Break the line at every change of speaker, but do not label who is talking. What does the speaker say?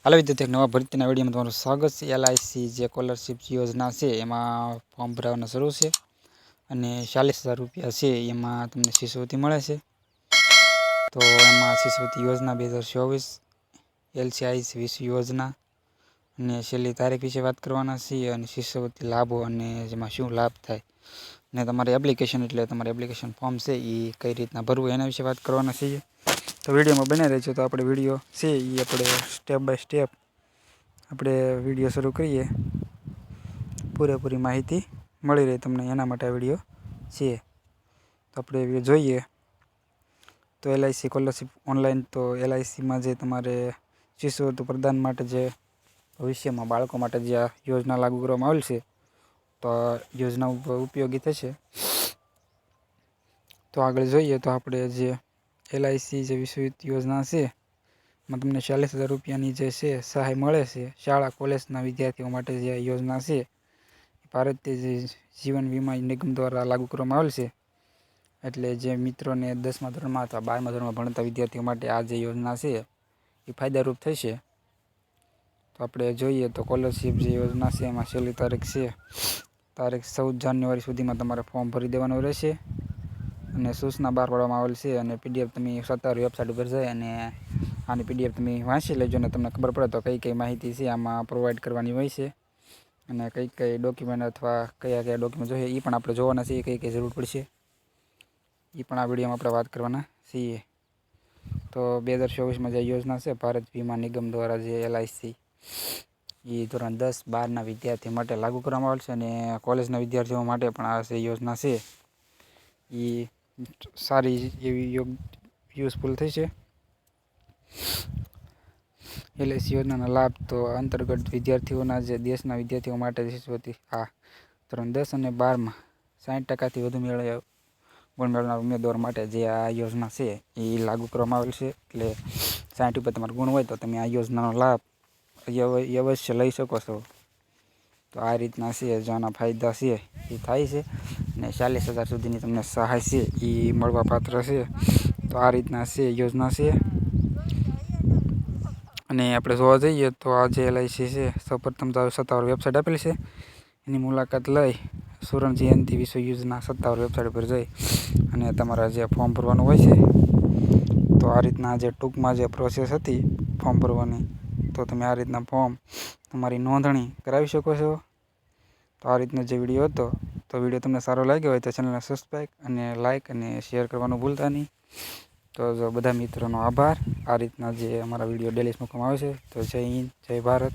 હાલો વિદ્યાર્થી, એક નવા ભરતીના વિડીયોમાં તમારું સ્વાગત છે। LIC જે સ્કોલરશિપ યોજના છે એમાં ફોર્મ ભરવાનું શરૂ છે અને 40,000 રૂપિયા છે એમાં તમને શિષ્યવૃત્તિ મળે છે। તો એમાં શિષ્યવૃત્તિ યોજના 2024 LCIS વિશ્વ યોજના અને છેલ્લી તારીખ વિશે વાત કરવાના છીએ અને શિષ્યવૃત્તિ લાભો અને જેમાં શું લાભ થાય અને તમારી એપ્લિકેશન એટલે તમારે એપ્લિકેશન ફોર્મ છે એ કઈ રીતના ભરવું એના વિશે વાત કરવાના છીએ। તો વિડીયોમાં બને રહેજો। તો આપણે વિડીયો છે એ આપણે સ્ટેપ બાય સ્ટેપ આપણે વિડીયો શરૂ કરીએ, પૂરેપૂરી માહિતી મળી રહે તમને એના માટે આ વિડીયો છે। તો આપણે જોઈએ તો LIC સ્કોલરશિપ ઓનલાઈન, તો LICમાં જે તમારે શિષ્યવૃત્તિ પ્રદાન માટે જે ભવિષ્યમાં બાળકો માટે જે આ યોજના લાગુ કરવામાં આવેલ છે તો આ યોજના ઉપયોગી થશે। તો આગળ જોઈએ તો આપણે જે LIC જે વિશ્વયુક્ત યોજના છે એમાં તમને 40,000 રૂપિયાની જે છે સહાય મળે છે। શાળા કોલેજના વિદ્યાર્થીઓ માટે જે આ યોજના છે ભારતીય જીવન વીમા નિગમ દ્વારા લાગુ કરવામાં આવેલ છે। એટલે જે મિત્રોને 10મા ધોરણમાં અથવા 12મા ધોરણમાં ભણતા વિદ્યાર્થીઓ માટે આ જે યોજના છે એ ફાયદારૂપ થશે। તો આપણે જોઈએ તો સ્કોલરશિપ જે યોજના છે એમાં છેલ્લી તારીખ છે તારીખ 14 જાન્યુઆરી સુધીમાં તમારે ફોર્મ ભરી દેવાનું રહેશે અને સૂચના બહાર પાડવામાં આવેલ છે અને PDF તમે સત્તાવાર વેબસાઇટ ઉપર જઈ અને આની PDF તમે વાંચી લેજો અને તમને ખબર પડે તો કઈ કઈ માહિતી છે આમાં પ્રોવાઈડ કરવાની હોય છે અને કઈ કઈ ડોક્યુમેન્ટ અથવા કયા કયા ડોક્યુમેન્ટ જોઈએ એ પણ આપણે જોવાના છીએ, કઈ કઈ જરૂર પડશે એ પણ આ વિડીયોમાં આપણે વાત કરવાના છીએ। તો 2024માં જે યોજના છે ભારત વીમા નિગમ દ્વારા જે LIC એ ધોરણ 10-12ના વિદ્યાર્થીઓ માટે લાગુ કરવામાં આવેલ છે અને કોલેજના વિદ્યાર્થીઓ માટે પણ આ જે યોજના છે એ સારી એવી યુઝફુલ થશે। LIC યોજનાના લાભ તો અંતર્ગત વિદ્યાર્થીઓના જે દેશના વિદ્યાર્થીઓ માટે શિષ્યવૃત્તિ આ ધોરણ 10 અને 12માં 60% વધુ ગુણ મેળવનાર ઉમેદવાર માટે જે આ યોજના છે એ લાગુ કરવામાં આવેલ છે। એટલે 60 ઉપર તમારા ગુણ હોય તો તમે આ યોજનાનો લાભ અવશ્ય લઈ શકો છો। તો આ રીતના છે જો આના ફાયદા છે એ થાય છે અને 40,000 સુધીની તમને સહાય છે એ મળવા પાત્ર છે। તો આ રીતના છે યોજના છે અને આપણે જોવા જઈએ તો આ જે LIC છે સૌપ્રથમ તો સત્તાવાર વેબસાઇટ આપેલી છે એની મુલાકાત લઈ સુવર્ણ જયંતિ વિશ્વ યોજના સત્તાવાર વેબસાઇટ પર જઈ અને તમારા જે ફોર્મ ભરવાનું હોય છે તો આ રીતના જે ટૂંકમાં જે પ્રોસેસ હતી ફોર્મ ભરવાની તો તમે આ રીતના ફોર્મ તમારી નોંધણી કરાવી શકો છો। તો આ રીતનો જે વિડીયો હતો તો વિડીયો તમને સારો લાગ્યો હોય તો ચેનલને સબસ્ક્રાઈબ અને લાઇક અને શેર કરવાનું ભૂલતા નહીં। તો જો બધા મિત્રોનો આભાર। આ રીતના જે અમારા વિડીયો ડેલી મૂકવામાં આવે છે। તો જય હિન્દ, જય ભારત।